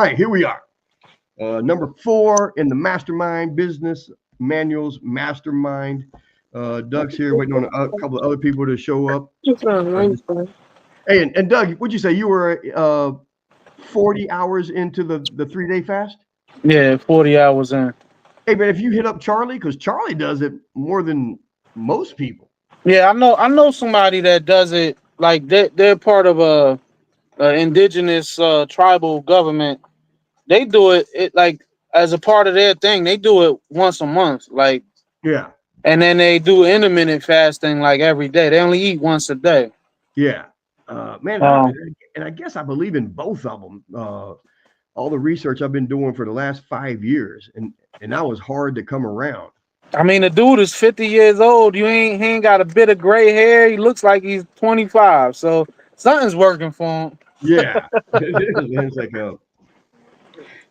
right, here we are. Number 4 in the Mastermind Business Manuals Mastermind. Doug's here waiting on a couple of other people to show up. Hey, and Doug, what'd you say? You were 40 hours into the 3-day fast? Yeah, 40 hours in. Hey, man, if you hit up Charlie, because Charlie does it more than most people. Yeah, I know somebody that does it. Like they're part of a indigenous tribal government. They do it like as a part of their thing. They do it once a month, like, Yeah, and then they do intermittent fasting like every day. They only eat once a day. yeah. Man, Um, and I guess I believe in both of them. All the research I've been doing for the last 5 years, and that was hard to come around. I mean, the dude is 50 years old. He ain't got a bit of gray hair. He looks like he's 25. So something's working for him. Yeah, it is, man. It's like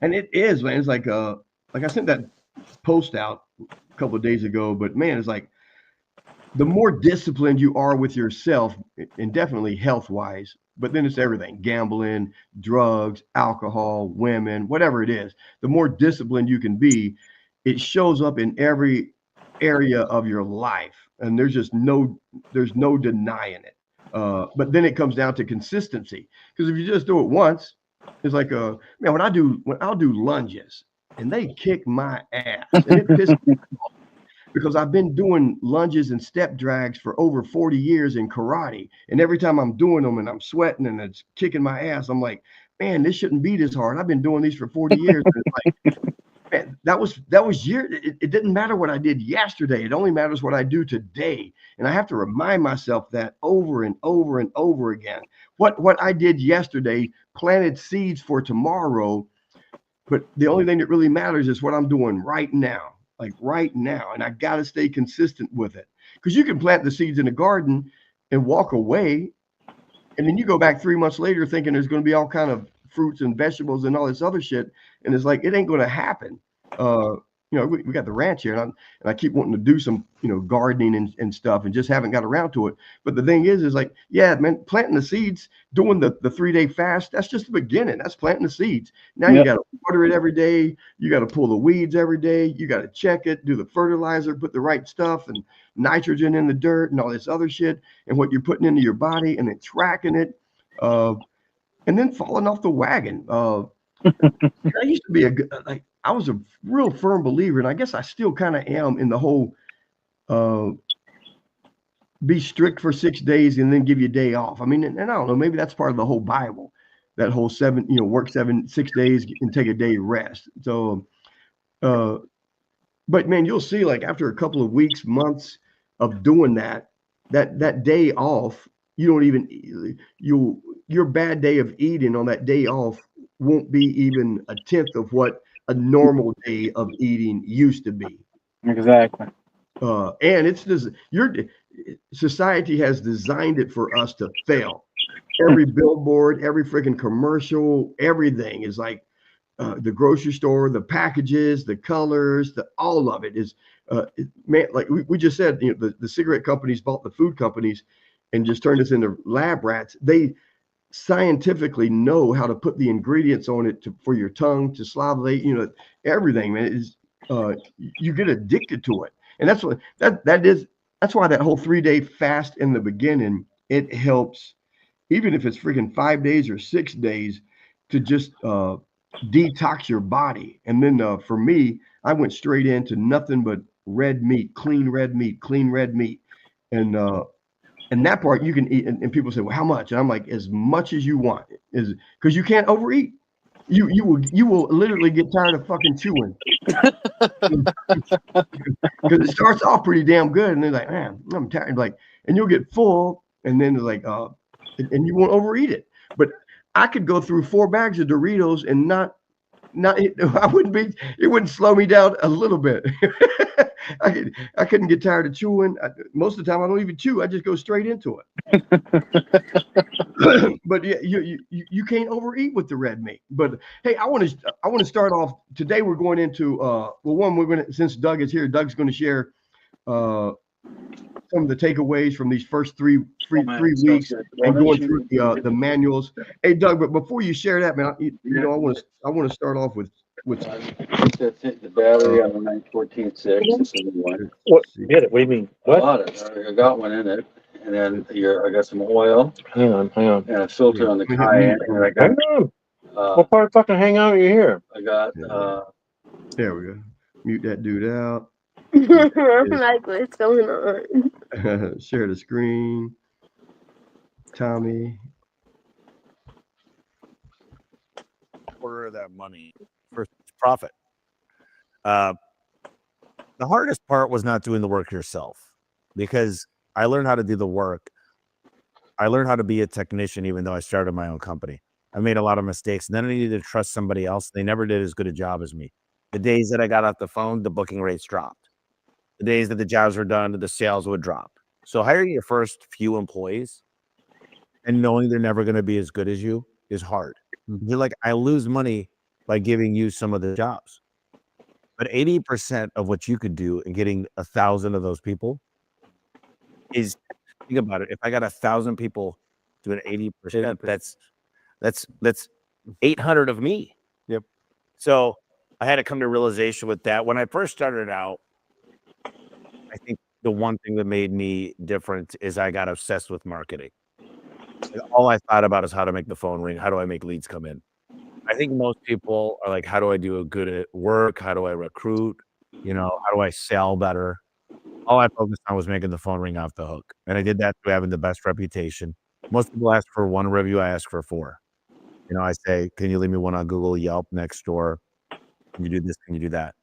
and it is, man. It's like I sent that post out a couple of days ago, but man, it's like the more disciplined you are with yourself, and definitely health wise, but then it's everything: gambling, drugs, alcohol, women, whatever it is. The more disciplined you can be, it shows up in every area of your life, and there's no denying it. But then it comes down to consistency, because if you just do it once, it's like man, when I'll do lunges and they kick my ass and it pisses me off because I've been doing lunges and step drags for over 40 years in karate, and every time I'm doing them and I'm sweating and it's kicking my ass, I'm like, man, this shouldn't be this hard. I've been doing these for 40 years. And it's like, man, that was year. It didn't matter what I did yesterday. It only matters what I do today. And I have to remind myself that over and over and over again. What I did yesterday planted seeds for tomorrow, but the only thing that really matters is what I'm doing right now, like right now. And I got to stay consistent with it, because you can plant the seeds in the garden and walk away, and then you go back 3 months later thinking there's going to be all kind of fruits and vegetables and all this other shit, and it's like it ain't going to happen. Uh, we got the ranch here, and I keep wanting to do some gardening and stuff, and just haven't got around to it. But the thing is like, yeah, man, planting the seeds, doing the 3-day fast, that's just the beginning. That's planting the seeds. Now you Yep. got to water it every day. You got to pull the weeds every day. You got to check it, do the fertilizer, put the right stuff and nitrogen in the dirt and all this other shit, and what you're putting into your body, and then tracking it, uh, and then falling off the wagon. I used to be like I was a real firm believer, and I guess I still kind of am in the whole uh, be strict for 6 days and then give you a day off. I mean, and I don't know, maybe that's part of the whole Bible, that whole work 6 days and take a day rest. So, uh, but man, you'll see, like after a couple of weeks, months of doing that day off, you don't even your bad day of eating on that day off won't be even a tenth of what a normal day of eating used to be. Exactly. And it's this your society has designed it for us to fail. Every billboard, every freaking commercial, everything is like the grocery store, the packages, the colors, all of it is man, like we just said, the cigarette companies bought the food companies and just turned us into lab rats. They scientifically know how to put the ingredients on it for your tongue to salivate, everything, man. Is you get addicted to it. And that's what that's why that whole 3-day fast in the beginning, it helps, even if it's freaking 5 days or 6 days, to just detox your body. And then for me, I went straight into nothing but red meat, clean red meat, clean red meat. And that part you can eat, and people say, well, how much? And I'm like, as much as you want, is because you can't overeat. You will literally get tired of fucking chewing, because it starts off pretty damn good, and then like, man, I'm tired. Like, and you'll get full, and then it's like, and you won't overeat it. But I could go through 4 bags of Doritos and not I wouldn't be, it wouldn't slow me down a little bit. I couldn't get tired of chewing. Most of the time I don't even chew. I just go straight into it. But yeah, you can't overeat with the red meat. But hey, I want to start off today. We're going into we're going to, since Doug is here, Doug's going to share some of the takeaways from these first three weeks and going through the manuals. Hey, Doug, but before you share that, man, I want to start off with the battery on the 914.6. What? Get it? What do you mean? I bought it. I got one in it, and then I got some oil. Hang on. And a filter on the Cayenne, and I got. Hang on. What part of fucking hang out are you here? I got. There we go. Mute that dude out. I'm like, what's going on? Share the screen. Tommy. Quarter of that money for profit. The hardest part was not doing the work yourself, because I learned how to do the work. I learned how to be a technician, even though I started my own company. I made a lot of mistakes, and then I needed to trust somebody else. They never did as good a job as me. The days that I got off the phone, the booking rates dropped. The days that the jobs were done, the sales would drop. So hiring your first few employees and knowing they're never going to be as good as you is hard. You're like, I lose money by giving you some of the jobs. But 80% of what you could do in getting 1,000 of those people is, think about it. If I got 1,000 people doing 80%, that's 800 of me. Yep. So I had to come to realization with that. When I first started out, I think the one thing that made me different is I got obsessed with marketing. And all I thought about is how to make the phone ring. How do I make leads come in? I think most people are like, how do I do a good at work? How do I recruit? How do I sell better? All I focused on was making the phone ring off the hook. And I did that through having the best reputation. Most people ask for 1 review. I ask for 4. I say, can you leave me one on Google, Yelp, Nextdoor? Can you do this? Can you do that?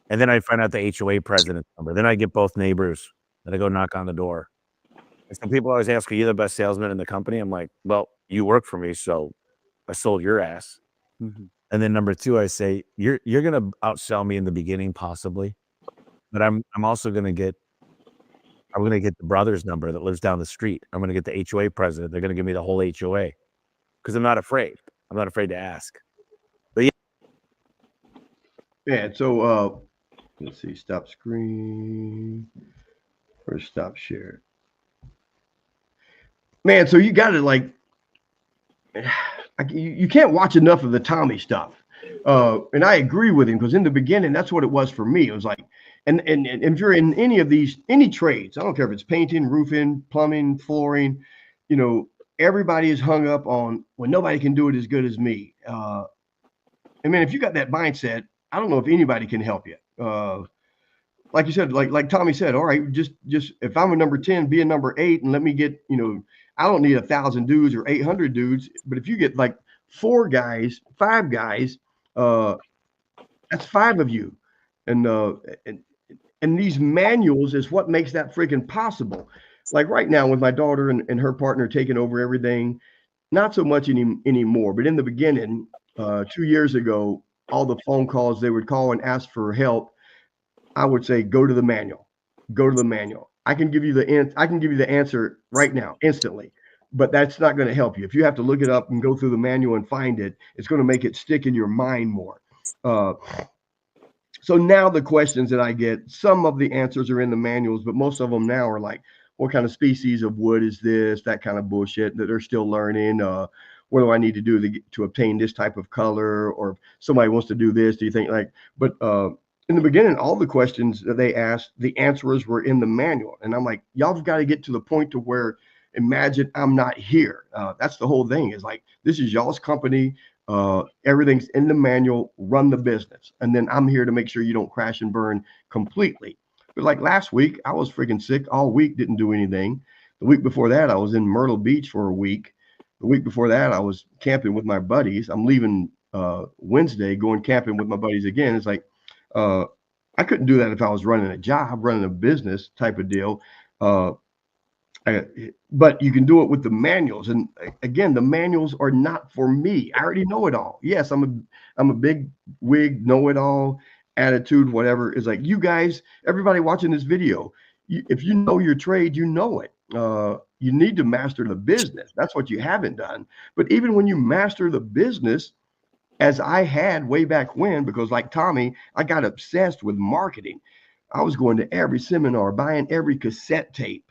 And then I find out the HOA president's number. Then I get both neighbors. Then I go knock on the door. And some people always ask, are you the best salesman in the company? I'm like, well, you work for me, so I sold your ass. Mm-hmm. And then number 2, I say, you're going to outsell me in the beginning, possibly. But I'm also going to get the brother's number that lives down the street. I'm going to get the HOA president. They're going to give me the whole HOA because I'm not afraid. I'm not afraid to ask. But yeah. So let's see. Stop screen or stop share. Man, so you got to you can't watch enough of the Tommy stuff. And I agree with him, because in the beginning, that's what it was for me. It was like, and if you're in any trades, I don't care if it's painting, roofing, plumbing, flooring, everybody is hung up on, well, nobody can do it as good as me. And man, if you got that mindset, I don't know if anybody can help you. Like you said, like Tommy said, all right, just if I'm a number 10, be a number 8, and let me get, I don't need 1,000 dudes or 800 dudes, but if you get like 4 guys, 5 guys, that's 5 of you. And these manuals is what makes that freaking possible. Like right now with my daughter and her partner taking over everything, not so much anymore. But in the beginning, 2 years ago, all the phone calls they would call and ask for help, I would say, go to the manual. Go to the manual. I can give you the answer right now, instantly. But that's not going to help you. If you have to look it up and go through the manual and find it, it's going to make it stick in your mind more. So now the questions that I get, some of the answers are in the manuals, but most of them now are like, what kind of species of wood is this? That kind of bullshit that they're still learning. What do I need to do to obtain this type of color? Or if somebody wants to do this, do you think but in the beginning, all the questions that they asked, the answers were in the manual. And I'm like, y'all have got to get to the point to where, imagine I'm not here. That's the whole thing, is like, this is y'all's company. Everything's in the manual, run the business. And then I'm here to make sure you don't crash and burn completely. But like last week, I was freaking sick all week, didn't do anything. The week before that, I was in Myrtle Beach for a week. The week before that, I was camping with my buddies. I'm leaving Wednesday, going camping with my buddies again. It's like, I couldn't do that if I was running a job, running a business type of deal. But you can do it with the manuals. And again, the manuals are not for me. I already know it all. Yes, I'm a big wig, know it all, attitude, whatever. It's like, you guys, everybody watching this video, if you know your trade, you know it. You need to master the business. That's what you haven't done. But even when you master the business, as I had way back when, because like Tommy, I got obsessed with marketing. I was going to every seminar, buying every cassette tape.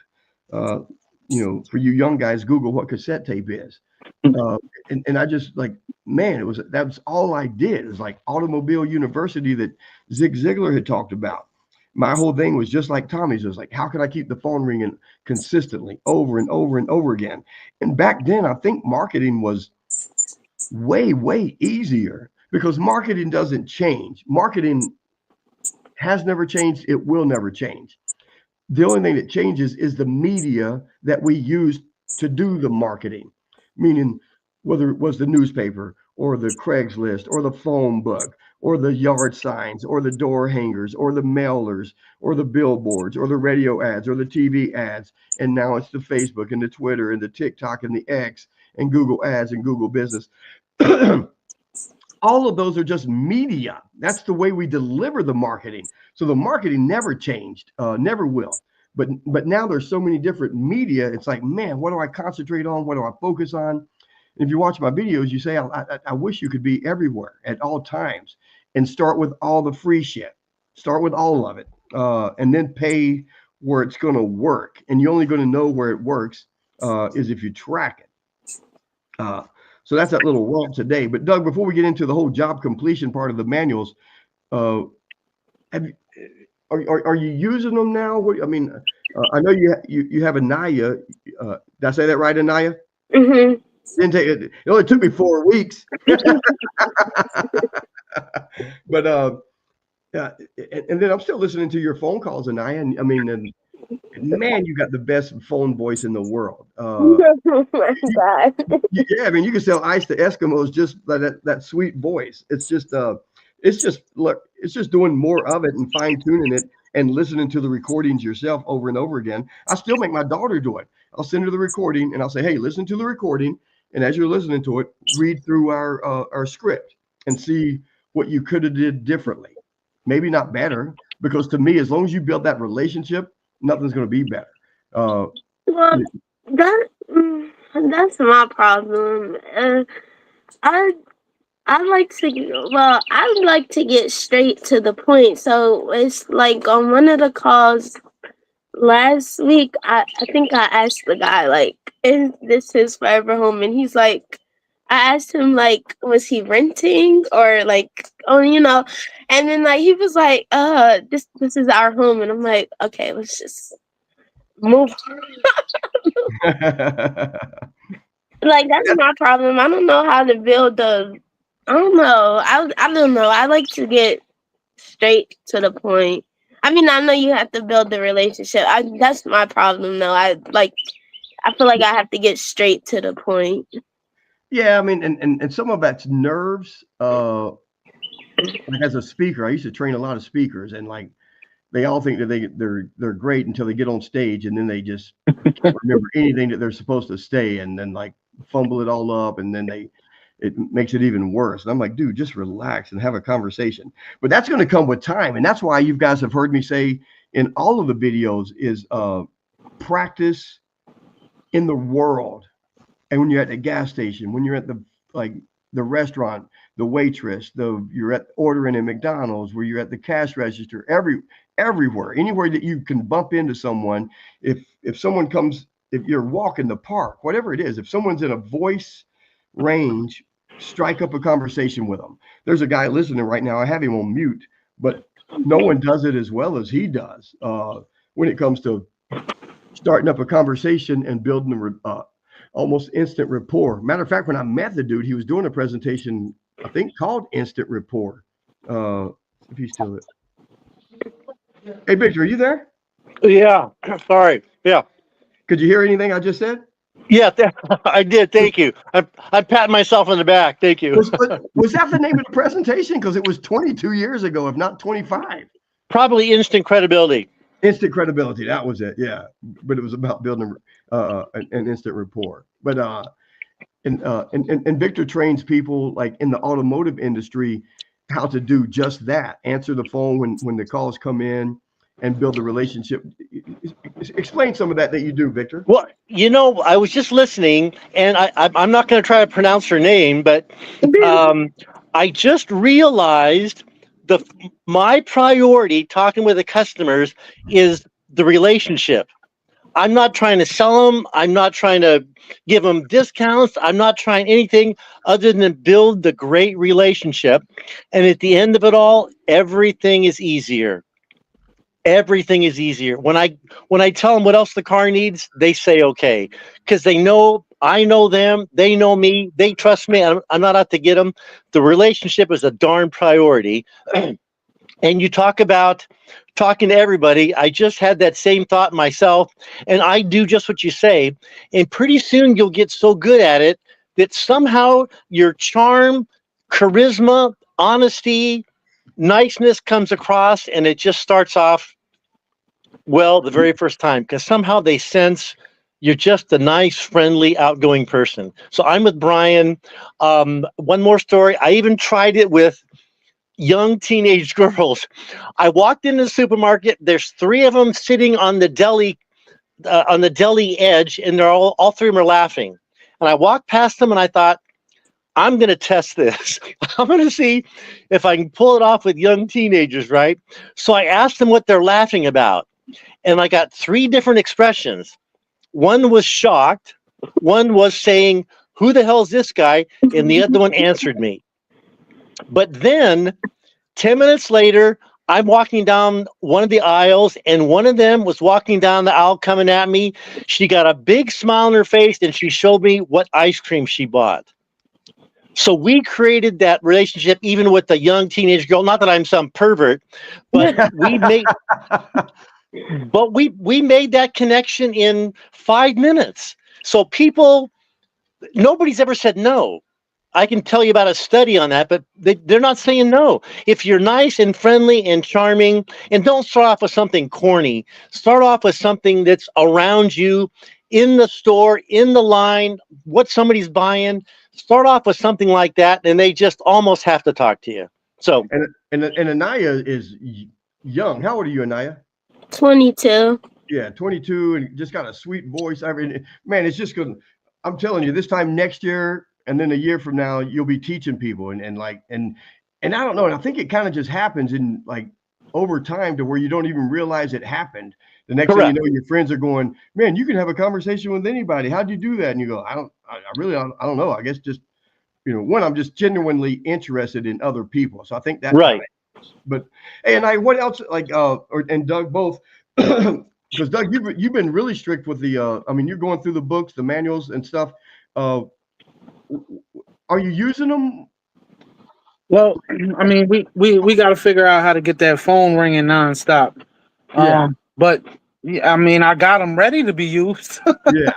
For you young guys, Google what cassette tape is. And I just like, man, that was all I did. It was like Automobile University that Zig Ziglar had talked about. My whole thing was just like Tommy's. It was like, how can I keep the phone ringing consistently over and over and over again? And back then, I think marketing was way, way easier because marketing doesn't change. Marketing has never changed. It will never change. The only thing that changes is the media that we use to do the marketing, meaning whether it was the newspaper or the Craigslist or the phone book or the yard signs or the door hangers or the mailers or the billboards or the radio ads or the TV ads. And now it's the Facebook and the Twitter and the TikTok and the X and Google ads and Google business. All of those are just media. That's the way we deliver the marketing. So the marketing never changed, never will. But now there's so many different media. It's like, man, what do I concentrate on? What do I focus on? And if you watch my videos, you say, I wish you could be everywhere at all times and start with all the free shit. Start with all of it, and then pay where it's going to work. And you're only going to know where it works is if you track it. So that's that little rant today. But Doug, before we get into the whole job completion part of the manuals, are you using them now? I know you have Anaya. Did I say that right, Anaya? Mm-hmm. Didn't take it. It only took me 4 weeks. But and then I'm still listening to your phone calls, Anaya. And man, you got the best phone voice in the world. Oh my God. Yeah, you can sell ice to Eskimos just by that sweet voice. It's just doing more of it and fine tuning it and listening to the recordings yourself over and over again. I still make my daughter do it. I'll send her the recording and I'll say, hey, listen to the recording. And as you're listening to it, read through our script and see what you could have did differently. Maybe not better, because to me, as long as you build that relationship, nothing's going to be better. Well, that's my problem. I like to get straight to the point. So it's like on one of the calls last week, I think I asked the guy, like, is this his forever home? And he's like, I asked him, like, was he renting or like, and then like he was like, this is our home. And I'm like, okay, let's just move. Like, that's my problem. I don't know how to build I don't know. I don't know. I like to get straight to the point. I know you have to build the relationship. That's my problem, though. I feel like I have to get straight to the point. Yeah, and some of that's nerves. Like as a speaker, I used to train a lot of speakers, and like they all think that they're great until they get on stage, and then they just can't remember anything that they're supposed to say, and then like fumble it all up, and then it makes it even worse. And I'm like, dude, just relax and have a conversation. But that's going to come with time, and that's why you guys have heard me say in all of the videos is practice in the world. And when you're at the gas station, when you're at the restaurant, the waitress, you're at ordering at McDonald's, where you're at the cash register, everywhere, anywhere that you can bump into someone. If someone comes, if you're walking the park, whatever it is, if someone's in a voice range, strike up a conversation with them. There's a guy listening right now. I have him on mute, but no one does it as well as he does when it comes to starting up a conversation and building almost instant rapport. Matter of fact, when I met the dude, he was doing a presentation, I think called Instant Rapport. If he's still there. Hey, Victor, are you there? Yeah. Sorry. Yeah. Could you hear anything I just said? Yeah, I did. Thank you. I'm patting myself on the back. Thank you. Was that the name of the presentation? Because it was 22 years ago, if not 25. Probably Instant Credibility. Instant Credibility. That was it. Yeah. But it was about building an instant rapport. But and Victor trains people like in the automotive industry how to do just that. Answer the phone when the calls come in and build a relationship. Explain some of that you do, Victor. Well, I was just listening, and I'm not going to try to pronounce her name, but I just realized my priority talking with the customers is the relationship. I'm not trying to sell them. I'm not trying to give them discounts. I'm not trying anything other than build the great relationship. And at the end of it all, everything is easier. Everything is easier. When I tell them what else the car needs, they say okay, because they know I know them, they know me, they trust me. I'm not out to get them. The relationship is a darn priority. And you talk about talking to everybody. I just had that same thought myself, and I do just what you say. And pretty soon you'll get so good at it that somehow your charm, charisma, honesty, niceness comes across, and it just starts off well the very first time, because somehow they sense you're just a nice, friendly, outgoing person. So I'm with Brian. One more story. I even tried it with young teenage girls. I walked into the supermarket. There's three of them sitting on the deli edge, and they're all three of them are laughing. And I walked past them, and I thought, I'm going to test this. I'm going to see if I can pull it off with young teenagers, right? So I asked them what they're laughing about, and I got three different expressions. One was shocked. One was saying, "Who the hell is this guy?" And the other one answered me. But then 10 minutes later, I'm walking down one of the aisles, and one of them was walking down the aisle coming at me. She got a big smile on her face, and she showed me what ice cream she bought. So we created that relationship even with the young teenage girl. Not that I'm some pervert, but we made that connection in 5 minutes. So nobody's ever said no. I can tell you about a study on that, but they're not saying no. If you're nice and friendly and charming, and don't start off with something corny, start off with something that's around you, in the store, in the line, what somebody's buying. Start off with something like that, and they just almost have to talk to you. So, and Anaya is young. How old are you, Anaya? 22. Yeah, 22, and just got a sweet voice. I mean, man, it's just good. I'm telling you, this time next year, and then a year from now, you'll be teaching people, and I don't know. And I think it kind of just happens in like over time to where you don't even realize it happened. The next thing you know, your friends are going, "Man, you can have a conversation with anybody. How'd you do that?" And you go, I really don't know. I guess just, one, I'm just genuinely interested in other people. So I think that right. But hey, and what else? Like and Doug both, because Doug, you've been really strict with the. I mean, you're going through the books, the manuals, and stuff. Are you using them? Well, I mean, we got to figure out how to get that phone ringing nonstop. Yeah. But yeah, I mean, I got them ready to be used. Yeah.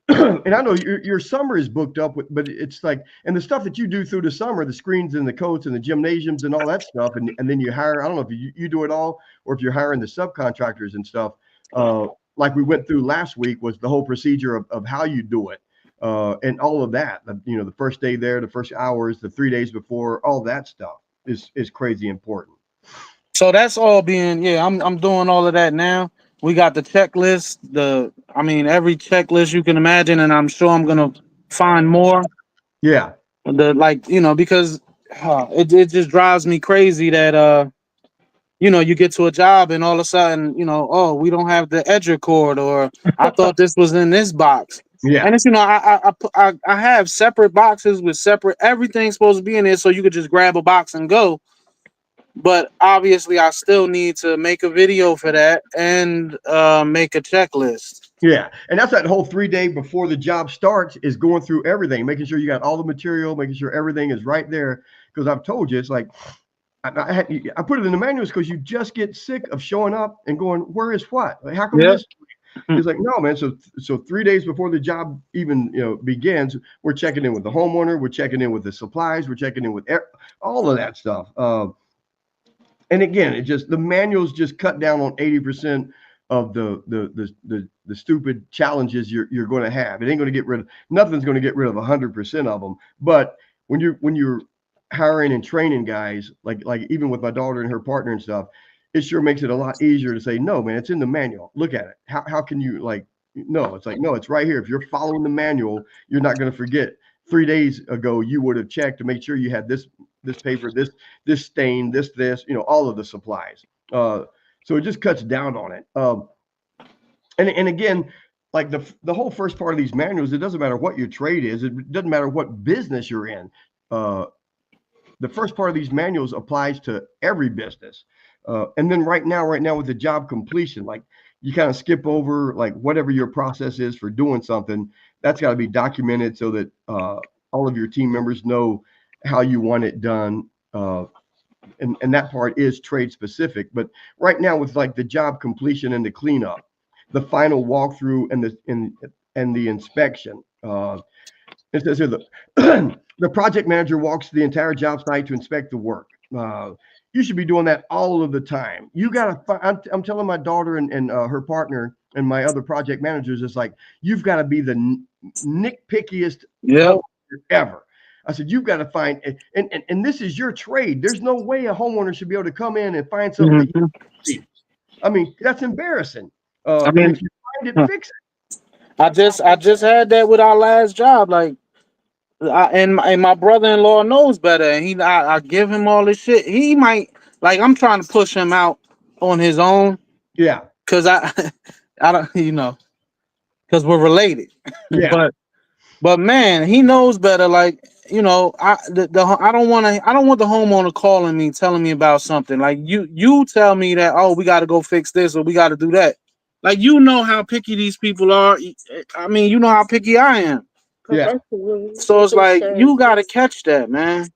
And I know your summer is booked up with, but it's like, and the stuff that you do through the summer, the screens and the coats and the gymnasiums and all that stuff, and then you hire, I don't know if you do it all or if you're hiring the subcontractors and stuff. Like we went through last week was the whole procedure of how you do it, and all of that. The first day there, the first hours, the 3 days before, all that stuff is crazy important. So that's all being, I'm doing all of that now. We got the checklist, every checklist you can imagine, and I'm sure I'm gonna find more. Yeah. Because it just drives me crazy that you get to a job and all of a sudden, oh, we don't have the edger cord, or I thought this was in this box. Yeah. And it's, I have separate boxes with separate, everything's supposed to be in there, so you could just grab a box and go. But obviously, I still need to make a video for that and make a checklist. Yeah, and that's that whole 3 day before the job starts is going through everything, making sure you got all the material, making sure everything is right there. Because I've told you, it's like I put it in the manuals because you just get sick of showing up and going, where is what? Like, how come this? It's like, no, man. So 3 days before the job even begins, we're checking in with the homeowner, we're checking in with the supplies, we're checking in with all of that stuff. And again, the manuals just cut down on 80% of the stupid challenges you're going to have. It ain't going to get rid of, nothing's going to get rid of 100% of them. But when you're hiring and training guys, like even with my daughter and her partner and stuff, it sure makes it a lot easier to say, no, man, it's in the manual. Look at it. How can you no, it's like, no, it's right here. If you're following the manual, you're not going to forget 3 days ago, you would have checked to make sure you had this paper, this stain, this, all of the supplies. So it just cuts down on it. And again, like the whole first part of these manuals, it doesn't matter what your trade is. It doesn't matter what business you're in. The first part of these manuals applies to every business. And then right now with the job completion, like you kind of skip over like whatever your process is for doing something. That's got to be documented so that all of your team members know how you want it done. And that part is trade specific. But right now with like the job completion and the cleanup, the final walkthrough and the inspection. It says here the project manager walks the entire job site to inspect the work. You should be doing that all of the time. You gotta. I'm telling my daughter and her partner and my other project managers, it's like you've got to be the nitpickiest Yep. ever. I said you've got to find and this is your trade. There's no way a homeowner should be able to come in and find something that you see. I mean, that's embarrassing. I And mean, if you find it, fix it. I just had that with our last job. Like, and my brother-in-law knows better, and I give him all this shit. He might like I'm trying to push him out on his own Yeah. because I don't because we're related. Yeah. But man, he knows better. Like I don't want the homeowner calling me telling me about something. Like you tell me that we got to go fix this or we got to do that. Like how picky these people are. I mean, you know how picky I am. Yeah. So it's like you got to catch that, man.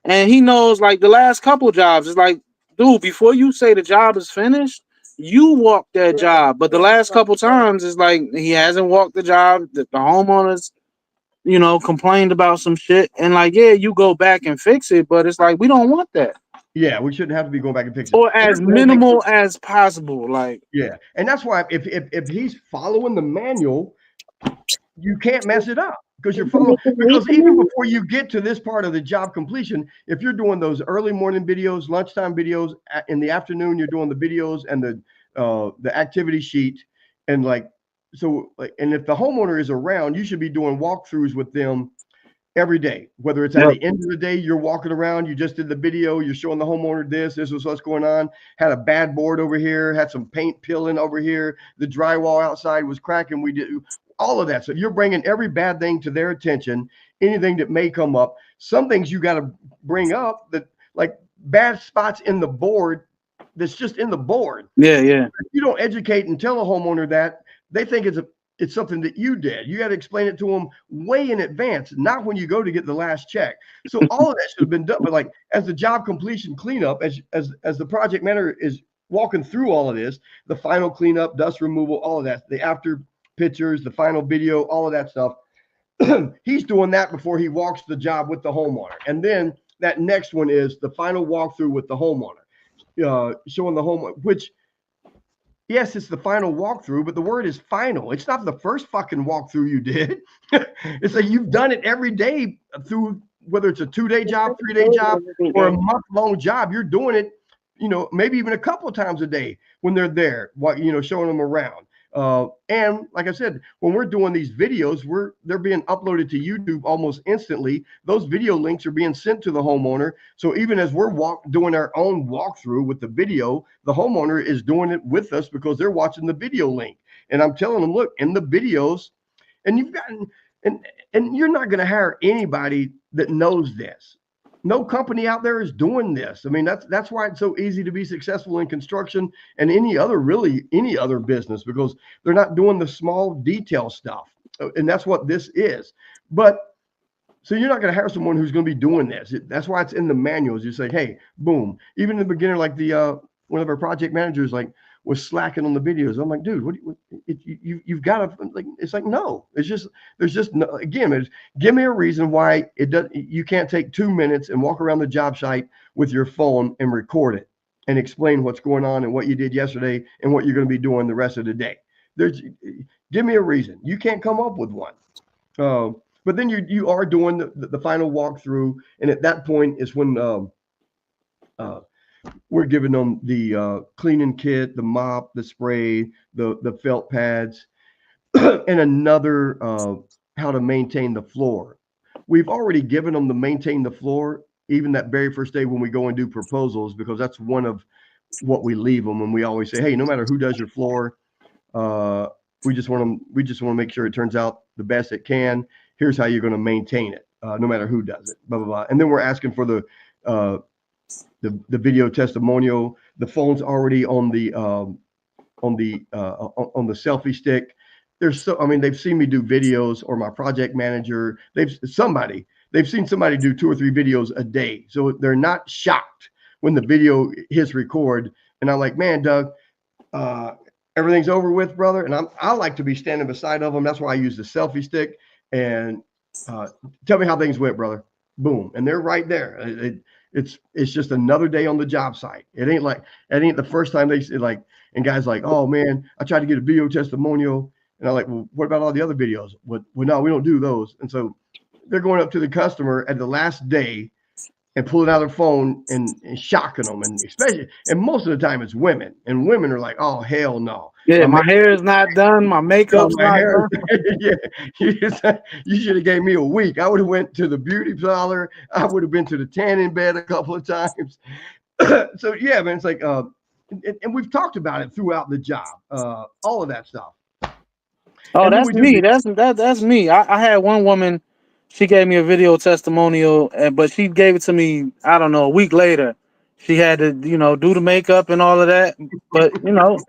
And he knows like the last couple jobs. It's like, dude, before you say the job is finished, you walk that job. But the last couple times, it's like he hasn't walked the job. The homeowners, complained about some shit, and like, yeah, you go back and fix it. But it's like we don't want that. Yeah, we shouldn't have to be going back and fixing Or as minimal as possible. Like, yeah, and that's why if he's following the manual, you can't mess it up because you're following. Because even before you get to this part of the job completion, if you're doing those early morning videos, lunchtime videos, in the afternoon, you're doing the videos and the activity sheet, and like and if the homeowner is around, you should be doing walkthroughs with them every day, whether it's at the end of the day, you're walking around, you just did the video, you're showing the homeowner this is what's going on, had a bad board over here, had some paint peeling over here, the drywall outside was cracking, we did all of that. So you're bringing every bad thing to their attention, anything that may come up. Some things you got to bring up that like bad spots in the board that's just in the board. Yeah. If you don't educate and tell a homeowner that, they think it's something that you did. You got to explain it to them way in advance, not when you go to get the last check. So all of that should have been done. But like as the job completion cleanup, as the project manager is walking through all of this, the final cleanup, dust removal, all of that, the after pictures, the final video, all of that stuff. He's doing that before he walks the job with the homeowner. And then that next one is the final walkthrough with the homeowner, showing the homeowner, which yes, it's the final walkthrough, but the word is final. It's not the first fucking walkthrough you did. It's like you've done it every day through, whether it's a 2-day job, 3-day job, or a month-long job. You're doing it, maybe even a couple of times a day when they're there, showing them around. And like I said, when we're doing these videos, they're being uploaded to YouTube almost instantly. Those video links are being sent to the homeowner. So even as we're doing our own walkthrough with the video, the homeowner is doing it with us because they're watching the video link. And I'm telling them, look, in the videos, and you've gotten, and you're not going to hire anybody that knows this. No company out there is doing this. I mean, that's why it's so easy to be successful in construction and any other business, because they're not doing the small detail stuff. And that's what this is. But so you're not going to hire someone who's going to be doing this. That's why it's in the manuals. You say, hey, boom. Even in the beginning, like one of our project managers was slacking on the videos. I'm like, dude, you've got to, like, it's like, no, there's just no, again, give me a reason why you can't take 2 minutes and walk around the job site with your phone and record it and explain what's going on and what you did yesterday and what you're going to be doing the rest of the day. Give me a reason. You can't come up with one. But then you are doing the final walkthrough. And at that point is when, we're giving them the cleaning kit, the mop, the spray, the felt pads, and another how to maintain the floor. We've already given them to maintain the floor, even that very first day when we go and do proposals, because that's one of what we leave them. And we always say, hey, no matter who does your floor, We just want to make sure it turns out the best it can. Here's how you're going to maintain it, no matter who does it, blah, blah, blah. And then we're asking for the video testimonial. The phone's already on the selfie stick. They've seen me do videos, or my project manager, they've seen somebody do 2 or 3 videos a day. So they're not shocked when the video hits record. And I'm like, man, Doug, everything's over with, brother. And I like to be standing beside of them. That's why I use the selfie stick. And tell me how things went, brother. Boom. And they're right there. It's just another day on the job site. It ain't the first time they like, and guys like, oh man, I tried to get a video testimonial. And I'm like, well, what about all the other videos? Well, no, we don't do those. And so they're going up to the customer at the last day and pulling out their phone and shocking them. And most of the time it's women. And women are like, oh, hell no. Yeah, my hair is not done. My makeup's not done. Yeah, you should have gave me a week. I would have went to the beauty parlor. I would have been to the tanning bed a couple of times. So yeah, man, it's like, and we've talked about it throughout the job, all of that stuff. Oh, that's me. That's me. I had one woman, she gave me a video testimonial, but she gave it to me, I don't know, a week later. She had to, do the makeup and all of that. But,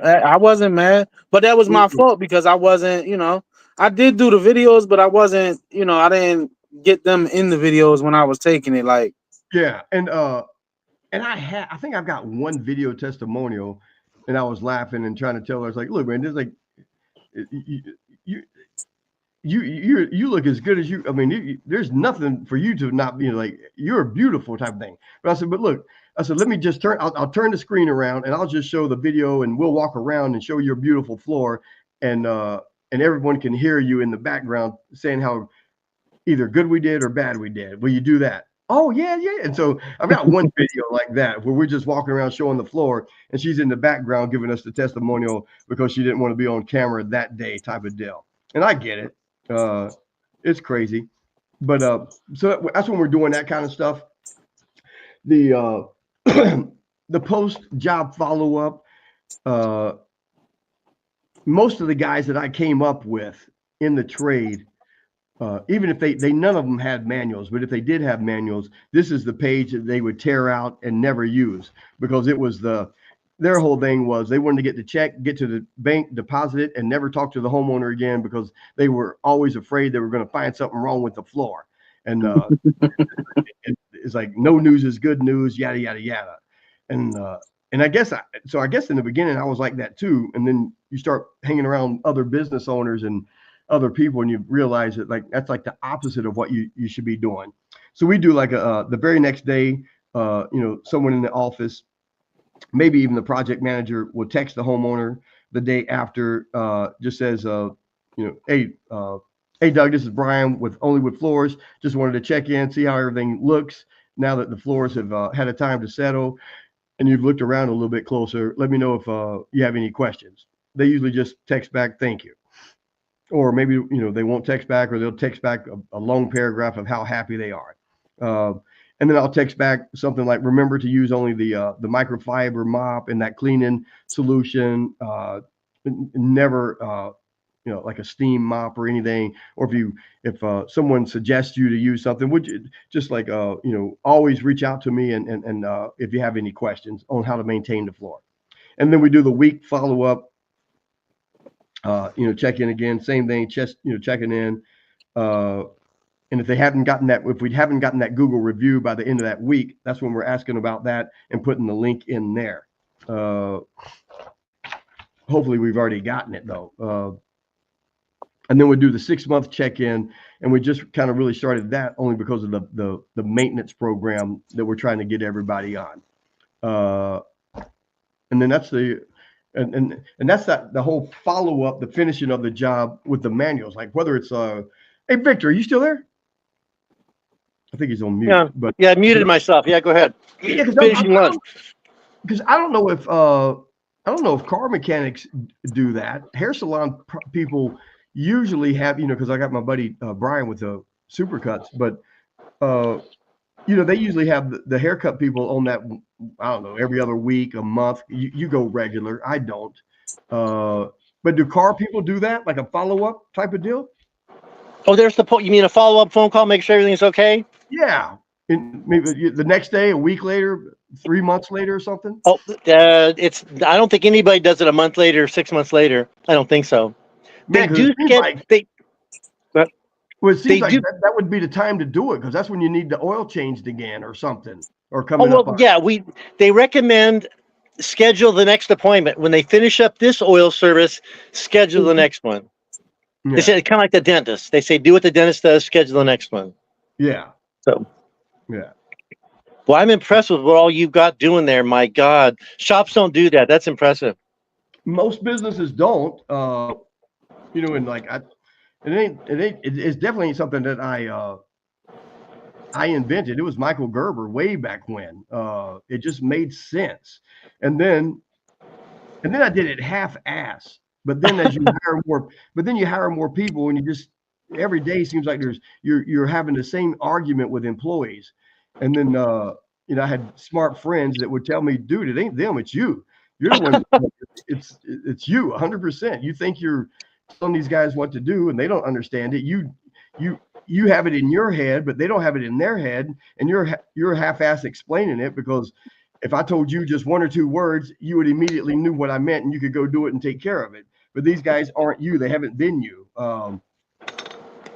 I wasn't mad. But that was my fault because I wasn't, I did do the videos, but I wasn't, I didn't get them in the videos when I was taking it. Like, yeah. And I think I've got one video testimonial, and I was laughing and trying to tell her, I was like, look, man, this is like, you look as good as you. I mean, there's nothing for you to not be like, you're beautiful type of thing. But I said, but look, let me just I'll turn the screen around and I'll just show the video, and we'll walk around and show your beautiful floor, and everyone can hear you in the background saying how either good we did or bad we did. Will you do that? Oh yeah. And so I've got one video like that where we're just walking around showing the floor, and she's in the background giving us the testimonial because she didn't want to be on camera that day, type of deal. And I get it. It's crazy, but so that's when we're doing that kind of stuff. The the post job follow up. Most of the guys that I came up with in the trade, even if they none of them had manuals, but if they did have manuals, this is the page that they would tear out and never use, because it was their whole thing was they wanted to get the check, get to the bank, deposit it, and never talk to the homeowner again, because they were always afraid they were going to find something wrong with the floor. And it's like, no news is good news, yada, yada, yada. And I guess in the beginning I was like that too. And then you start hanging around other business owners and other people, and you realize that that's like the opposite of what you should be doing. So we do like the very next day, someone in the office, maybe even the project manager, will text the homeowner the day after, just says, hey, Doug, this is Brian with Only Wood Floors. Just wanted to check in, see how everything looks now that the floors have had a time to settle, and you've looked around a little bit closer. Let me know if you have any questions. They usually just text back, thank you. Or maybe, they won't text back, or they'll text back a long paragraph of how happy they are. And then I'll text back something like, remember to use only the microfiber mop and that cleaning solution. Never, like a steam mop or anything. Or if someone suggests you to use something, would you just like, always reach out to me and if you have any questions on how to maintain the floor. And then we do the week follow up. Check in again, same thing, checking in. And if we haven't gotten that Google review by the end of that week, that's when we're asking about that and putting the link in there. Hopefully we've already gotten it though. And then we do the 6-month check-in, and we just kind of really started that only because of the maintenance program that we're trying to get everybody on. And then that's and that's the whole follow-up, the finishing of the job with the manuals, like whether it's hey Victor, are you still there? I think he's on mute. Yeah, but I muted myself. Yeah, go ahead. Yeah, Finishing lunch. Because I don't know if car mechanics do that. Hair salon people usually have, because I got my buddy Brian with the Supercuts, but they usually have the haircut people on that. I don't know, every other week, a month. You go regular. I don't. But do car people do that, like a follow-up type of deal? Oh, there's the point. You mean a follow-up phone call, make sure everything's okay? Yeah. And maybe the next day, a week later, 3 months later or something? Oh, I don't think anybody does it a month later, 6 months later. I don't think so. They Man, 'cause do it seems get, like, they, well, it seems they like do. that would be the time to do it, because that's when you need the oil changed again or something, or Oh, coming up well, on. yeah, they recommend schedule the next appointment. When they finish up this oil service, schedule the next one. They Yeah. say kind of like the dentist. They say do what the dentist does, schedule the next one. Yeah. So, Yeah. well, I'm impressed with what all you've got doing there. My God, shops don't do that. That's impressive. Most businesses don't, and like it's definitely something that I invented. It was Michael Gerber way back when. It just made sense. And then I did it half-ass. But then you hire more people, and you just every day seems like you're having the same argument with employees. And then I had smart friends that would tell me, dude, it ain't them, it's you. You're the one. It's you 100%. You think you're telling these guys what to do, and they don't understand it. You have it in your head, but they don't have it in their head, and you're half-ass explaining it, because if I told you just 1 or 2 words, you would immediately knew what I meant, and you could go do it and take care of it. But these guys aren't you; they haven't been you. All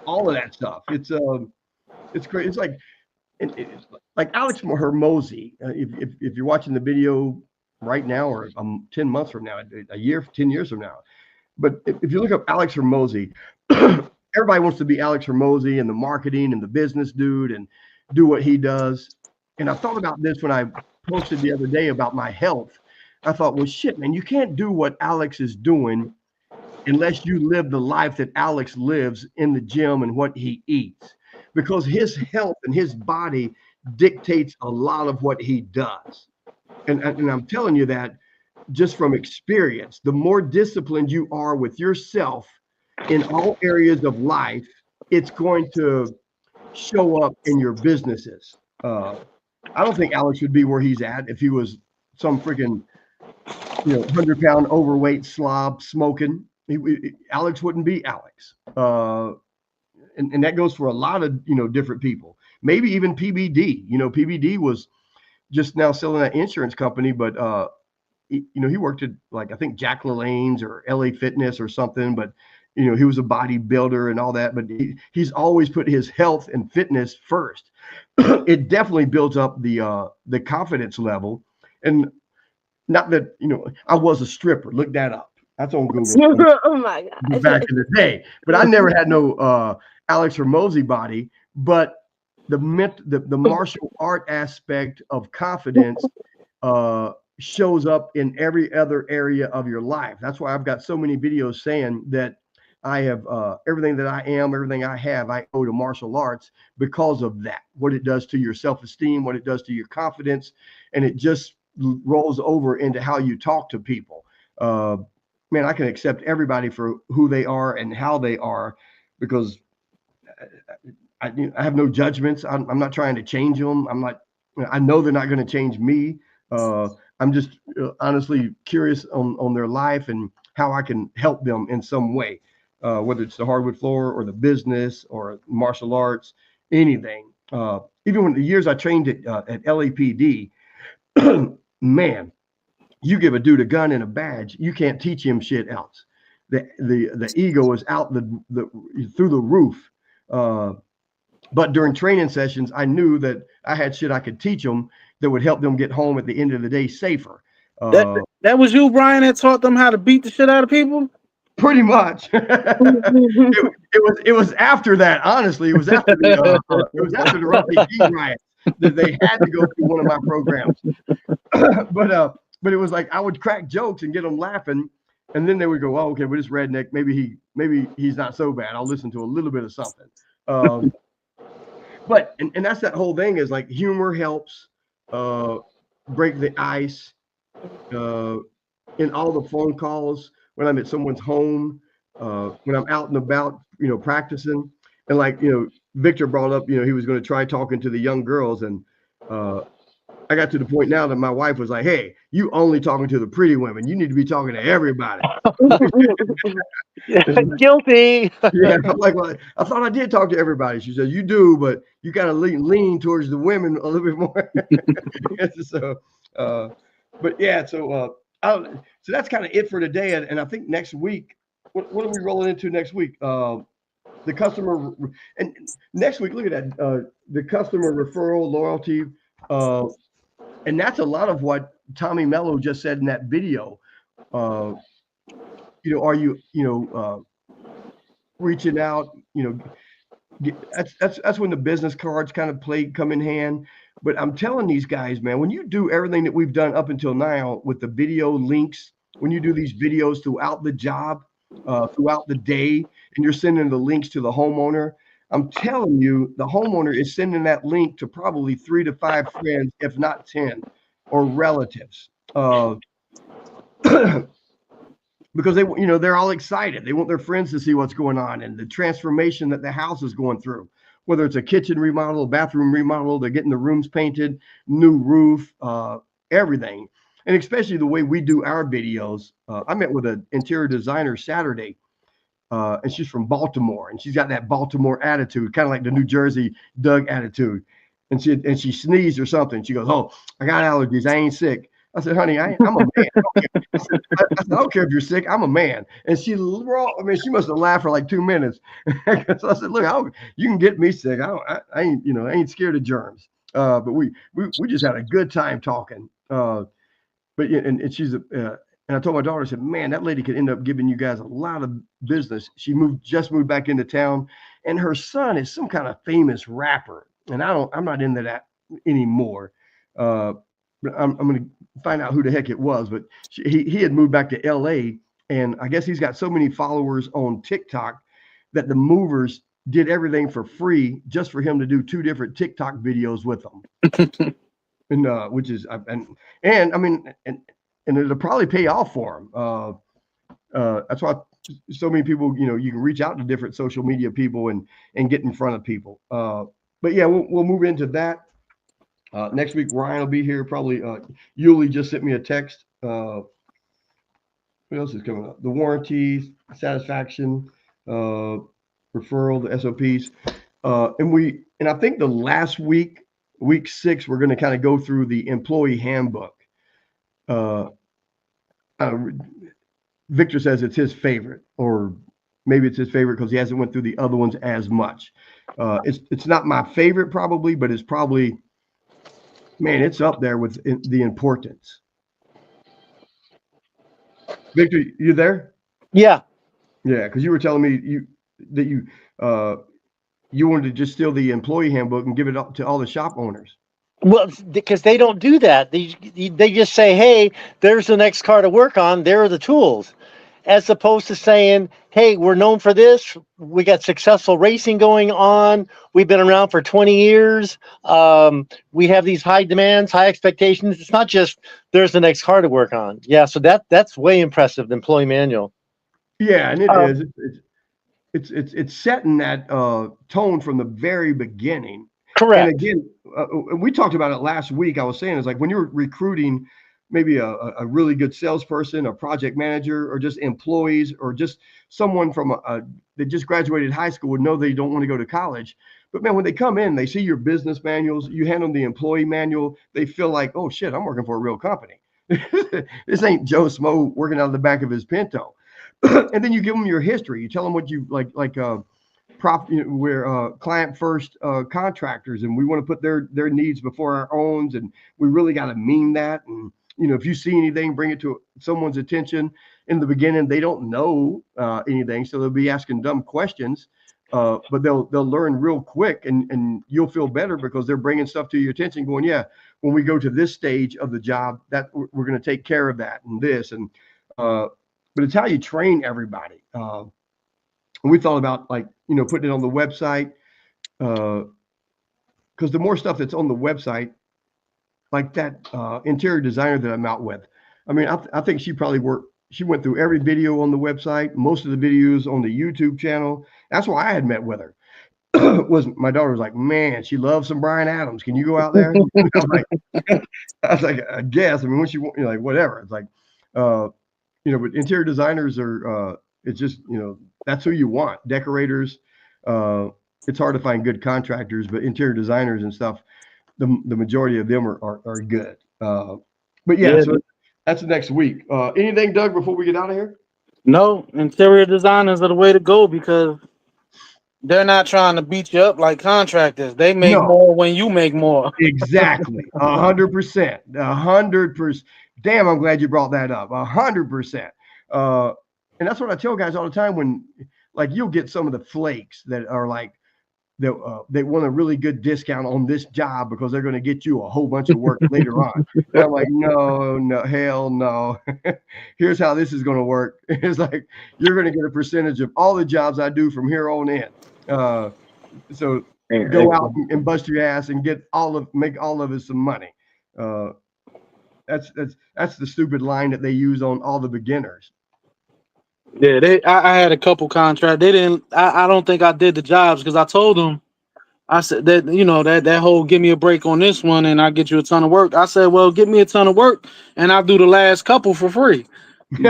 of that stuff. It's great. It's like it's like Alex Hormozy. If you're watching the video right now, or 10 months from now, a year, 10 years from now. But if you look up Alex Hormozy, everybody wants to be Alex Hormozy and the marketing and the business dude and do what he does. And I thought about this when I posted the other day about my health. I thought, well, shit, man, you can't do what Alex is doing unless you live the life that Alex lives in the gym and what he eats, because his health and his body dictates a lot of what he does. And I'm telling you that just from experience. The more disciplined you are with yourself in all areas of life, it's going to show up in your businesses. I don't think Alex would be where he's at if he was some freaking 100-pound overweight slob smoking. Alex wouldn't be Alex. And that goes for a lot of different people. Maybe even PBD. PBD was just now selling that insurance company, but he worked at, like, I think Jack LaLanne's or LA Fitness or something, but he was a bodybuilder and all that, but he's always put his health and fitness first. It definitely builds up the confidence level. And not that, I was a stripper. Look that up. That's on Google. Oh my God. Back in the day. But I never had no Alex Hormozy body, but the martial art aspect of confidence shows up in every other area of your life. That's why I've got so many videos saying that I have everything that I am, everything I have, I owe to martial arts, because of that. What it does to your self-esteem, what it does to your confidence, and it just rolls over into how you talk to people. Man, I can accept everybody for who they are and how they are, because I have no judgments. I'm not trying to change them. I know they're not going to change me. I'm just honestly curious on their life and how I can help them in some way, whether it's the hardwood floor or the business or martial arts, anything. Even when the years I trained at LAPD, man, you give a dude a gun and a badge, you can't teach him shit else. The ego is out through the roof. But during training sessions, I knew that I had shit I could teach them that would help them get home at the end of the day safer. That was you, Brian, that taught them how to beat the shit out of people? Pretty much. It was after that. Honestly, it was after the RPG riot that they had to go through one of my programs. But it was like I would crack jokes and get them laughing, and then they would go, "Oh, okay, well, this redneck, maybe he's not so bad. I'll listen to a little bit of something." But that's that whole thing, is like humor helps break the ice in all the phone calls, when I'm at someone's home, when I'm out and about, practicing. And like, Victor brought up, he was going to try talking to the young girls, and I I got to the point now that my wife was like, "Hey, you only talking to the pretty women. You need to be talking to everybody." Guilty. Yeah, I'm like, well, I thought I did talk to everybody. She said, "You do, but you got to lean towards the women a little bit more." So, but yeah, so that's kind of it for today. And I think next week, what are we rolling into next week? The customer, and next week, look at that, the customer referral loyalty, and that's a lot of what Tommy Mello just said in that video. Uh, are you, reaching out, that's when the business cards kind of come in hand. But I'm telling these guys, man, when you do everything that we've done up until now with the video links, when you do these videos throughout the job, throughout the day, and you're sending the links to the homeowner, I'm telling you, the homeowner is sending that link to probably 3 to 5 friends, if not 10, or relatives. Because they're all excited. They want their friends to see what's going on and the transformation that the house is going through, whether it's a kitchen remodel, bathroom remodel, they're getting the rooms painted, new roof, everything. And especially the way we do our videos. I met with an interior designer Saturday, and she's from Baltimore, and she's got that Baltimore attitude, kind of like the New Jersey Doug attitude. And she sneezed or something. She goes, "Oh, I got allergies. I ain't sick." I said, "Honey, I'm a man." I said, I don't care if you're sick. I'm a man. And she must have laughed for like 2 minutes. So I said, "Look, you can get me sick. I ain't scared of germs." But we just had a good time talking. But yeah, and she's and I told my daughter, I said, "Man, that lady could end up giving you guys a lot of business." She just moved back into town, and her son is some kind of famous rapper, and I'm not into that anymore. But I'm going to find out who the heck it was. But he had moved back to LA, and I guess he's got so many followers on TikTok that the movers did everything for free just for him to do 2 different TikTok videos with them. And which is and I mean and it'll probably pay off for him. That's why so many people, you can reach out to different social media people and get in front of people. But yeah, we'll move into that. Next week, Ryan will be here. Probably Yuli just sent me a text. What else is coming up? The warranties, satisfaction, referral, the SOPs. And I think the last week, week 6, we're going to kind of go through the employee handbook. Victor says it's his favorite, or maybe it's his favorite because he hasn't went through the other ones as much. It's not my favorite probably, but it's probably, man, it's up there with the importance. Victor, you there? Yeah. Yeah, because you were telling me that you wanted to just steal the employee handbook and give it up to all the shop owners. Well, because they don't do that. They just say, "Hey, there's the next car to work on. There are the tools," as opposed to saying, "Hey, we're known for this. We got successful racing going on. We've been around for 20 years. We have these high demands, high expectations." It's not just there's the next car to work on. Yeah, so that's way impressive. The employee manual. Yeah, and it is. It's setting that tone from the very beginning. Correct. And again, we talked about it last week. I was saying, it's like when you're recruiting maybe a really good salesperson, a project manager, or just employees, or just someone from that just graduated high school would know they don't want to go to college. But man, when they come in, they see your business manuals, you hand them the employee manual, they feel like, "Oh shit, I'm working for a real company." This ain't Joe Smo working out of the back of his Pinto. And then you give them your history. You tell them what you like we're client first contractors, and we want to put their needs before our own, and we really got to mean that. And if you see anything, bring it to someone's attention. In the beginning, they don't know anything, so they'll be asking dumb questions, but they'll learn real quick, and you'll feel better because they're bringing stuff to your attention, going, "Yeah, when we go to this stage of the job, that we're going to take care of that and this." And but it's how you train everybody. And we thought about putting it on the website, because the more stuff that's on the website, like that interior designer that I'm out with, I mean, I think she went through every video on the website, most of the videos on the YouTube channel. That's why I had met with her. was my daughter was like, man, she loves some Bryan Adams. Can you go out there? I was like, I guess. I mean, when she, like, whatever. It's like, but interior designers are, it's just, that's who you want. Decorators. It's hard to find good contractors, but interior designers and stuff, the majority of them are good. But yeah, so that's the next week. Anything, Doug, before we get out of here? No, interior designers are the way to go because they're not trying to beat you up like contractors. They make more when you make more. Exactly. 100%. 100%. Damn, I'm glad you brought that up. 100%. And that's what I tell guys all the time when, like, you'll get some of the flakes that are like, they want a really good discount on this job because they're going to get you a whole bunch of work later on. And I'm like, no, hell no. Here's how this is going to work. It's like, you're going to get a percentage of all the jobs I do from here on in. So go out and bust your ass and make all of us some money. That's the stupid line that they use on all the beginners. Yeah, I had a couple contracts. They didn't. I don't think I did the jobs because I told them. I said that that whole give me a break on this one and I get you a ton of work. I said, well, give me a ton of work and I'll do the last couple for free. So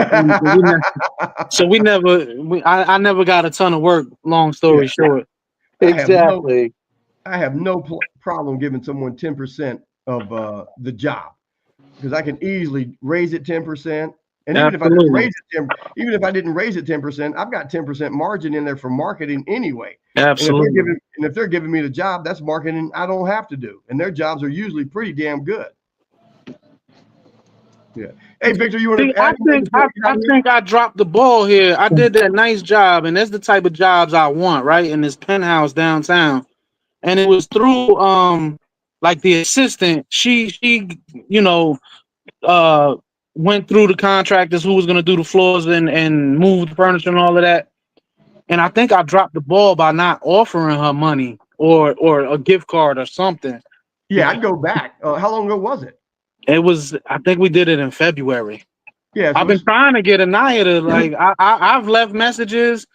I never got a ton of work. Long story short. Exactly. I have no problem giving someone 10% of the job because I can easily raise it 10%. And even if I didn't raise it 10%, I've got 10% margin in there for marketing anyway. Absolutely. And if they're giving me the job, that's marketing I don't have to do. And their jobs are usually pretty damn good. Yeah. Hey, Victor, you want to add? I think I dropped the ball here. I did that nice job, and that's the type of jobs I want, right? In this penthouse downtown. And it was through like the assistant. She went through the contractors who was going to do the floors and move the furniture and all of that. And I think I dropped the ball by not offering her money or a gift card or something. Yeah, I'd go back. How long ago was it? I think we did it in February. Yeah, so I've been trying to get Anaya to, like, I've left messages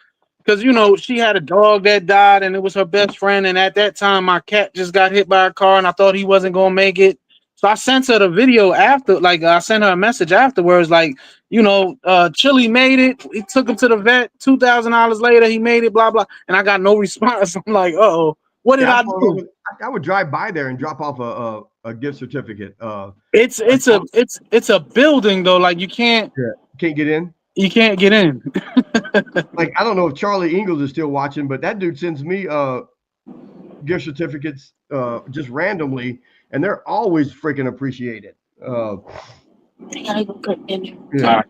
because, she had a dog that died and it was her best friend. And at that time, my cat just got hit by a car and I thought he wasn't going to make it. So I sent her the video after, like, I sent her a message afterwards, like, Chili made it. He took him to the vet. $2,000 later, he made it, blah, blah. And I got no response. I'm like, uh-oh, what did I do? I would drive by there and drop off a gift certificate. It's a building though. Like you can't get in. You can't get in. Like, I don't know if Charlie Ingalls is still watching, but that dude sends me gift certificates just randomly, and they're always freaking appreciated. I gotta go cook dinner. Yeah.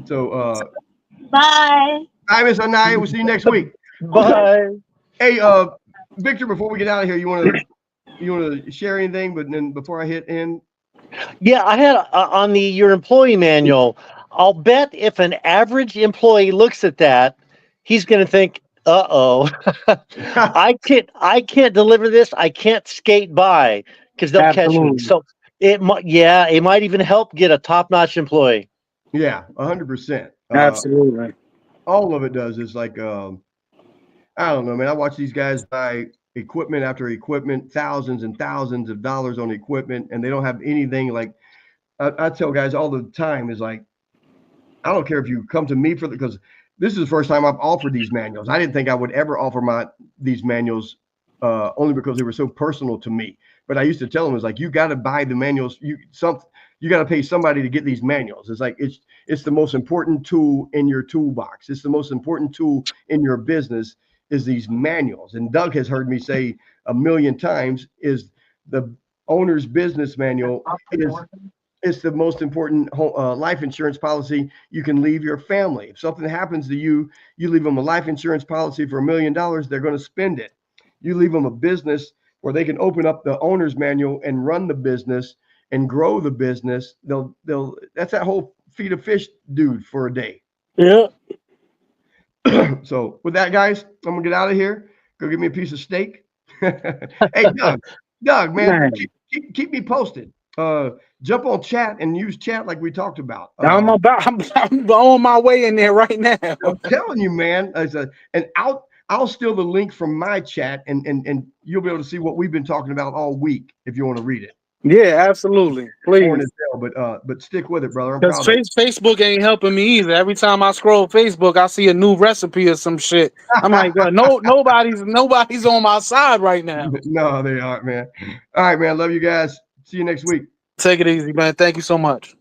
So Bye. Bye, Miss Anaya. We'll see you next week. Bye. Hey, Victor, before we get out of here, you want to share anything? But then before I hit end. Yeah, I had on your employee manual. I'll bet if an average employee looks at that, he's going to think, "Uh-oh, I can't deliver this. I can't skate by because they'll catch me." So it might even help get a top-notch employee. Yeah, 100%. Absolutely. All of it does is like, I don't know, man. I watch these guys buy equipment after equipment, thousands and thousands of dollars on equipment, and they don't have anything. Like I tell guys all the time is like, I don't care if you come to me because this is the first time I've offered these manuals. I didn't think I would ever offer these manuals only because they were so personal to me. But I used to tell them, it's like, you got to buy the manuals. You got to pay somebody to get these manuals. It's like, it's the most important tool in your toolbox. It's the most important tool in your business is these manuals. And Doug has heard me say a million times is the owner's business manual is the most important life insurance policy you can leave your family. If something happens to you, you leave them a life insurance policy for $1 million, they're going to spend it. You leave them a business where they can open up the owner's manual and run the business and grow the business. That's that whole feed a fish dude for a day. Yeah. So with that, guys, I'm gonna get out of here. Go get me a piece of steak. Hey, Doug, man, keep me posted. Jump on chat and use chat like we talked about. I'm on my way in there right now. I'm telling you, man. I'll steal the link from my chat, and you'll be able to see what we've been talking about all week if you want to read it. Yeah, absolutely. Boring Please. as hell, but stick with it, brother. I'm Because proud of Facebook ain't helping me either. Every time I scroll Facebook, I see a new recipe or some shit. I'm like, no, nobody's on my side right now. No, they aren't, man. All right, man. Love you guys. See you next week. Take it easy, man. Thank you so much.